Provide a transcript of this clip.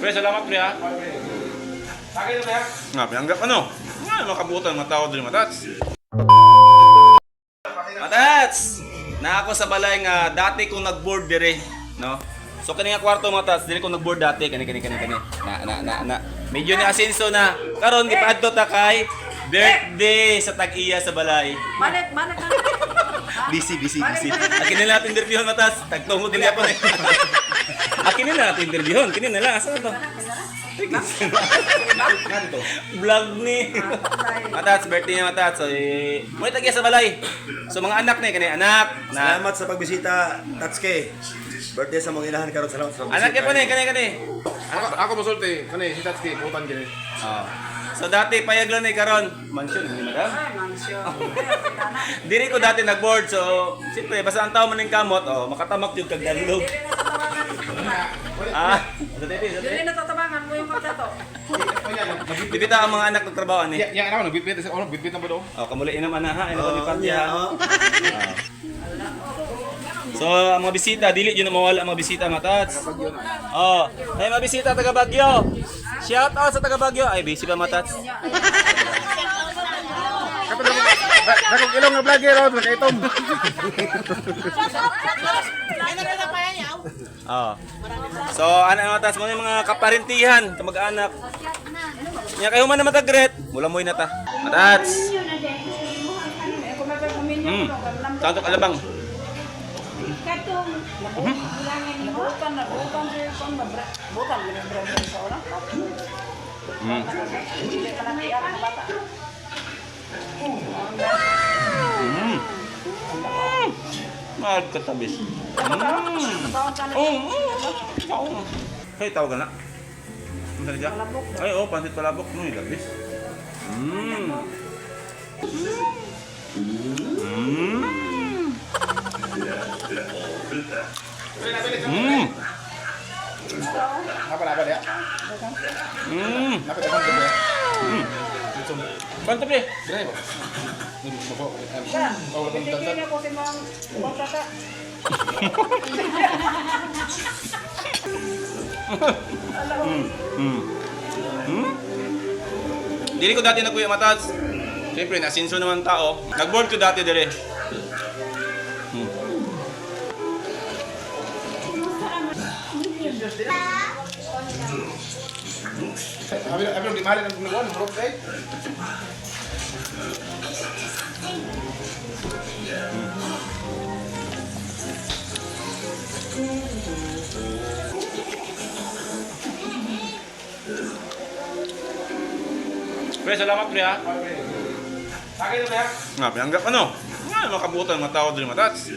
Pre, salamat pre ha. Sakit na pre ha. Nga, pinanggap ano? Nga, makabutan mga tao din matats. Matats! Na ako sa balay nga dati kong nag-board dire, no? So kani nga kwarto matats, dili ko nag-board dati kani. Na. Medyo ni asenso na. Karon gipadto ta kay birthday sa tag-iya sa balay. Manit. Busy. Akin nila natin interviewon matas. Tagtungod din ako eh. Akin nila natin interviewon. Kini na lang asa to? Vlog ni. Matats, birthday niya matats. So, muna tag-iya sa balay. So mga anak ni kani anak na Salamat sa pagbisita, Tatsuke. Birthday sa mong inahan karon, salamat sa pagbisita. anak ko ni kani. Ako masulti, kani si Tatsuki, putan gini. Oh. So dati payag lang ni karon mansion ni madam. Ay, mansyo. Diri ko dati nag-board so siyempre basta ang tao man ning kamot oh makatamak jud kag dalog. Dili na tatabangan. Ah, sa Dili na tatabangan mo yung magkato. Bibita ang mga anak ng trabaho ni. Yang ano, bitbit sa ono, bitbit na ba do? Oh, kamuli inam ana ha, ina Oh, kami party yeah, ha. oh. So, ang mga bisita, dili yun na mawala ang mga bisita, matats. Oh, ay mga bisita taga Baguio. Shout out sa taga Baguio. Ay, busy pa matats. Dakong ilong nga vlogger ro, nakaitom. Oh. So, ano matats mo yung mga kaparentihan, kamag-anak. Nya kayo man na matagret, mula mo'y nata. Matats. Santok alabang. Mahal ka tabis. Hey, tawag ka na. Ang talaga? Ay, oh, pansit palabok. Ano yung labis? Apa dia? Apa dia kan dia? Mantap deh. Dire ba? Ini bawa. Oh, Titigil ako si Mang Bangkaka. Dili ko dati nagkuya matats. Siyempre, nasinso naman tao. Nag-board ko dati dire. Abi di mali ng gulon, bro, right? Pre, salamat pre ha. Sakit na ba? Nga, pinanggap ano? Nga, makabutan mga tao din matats.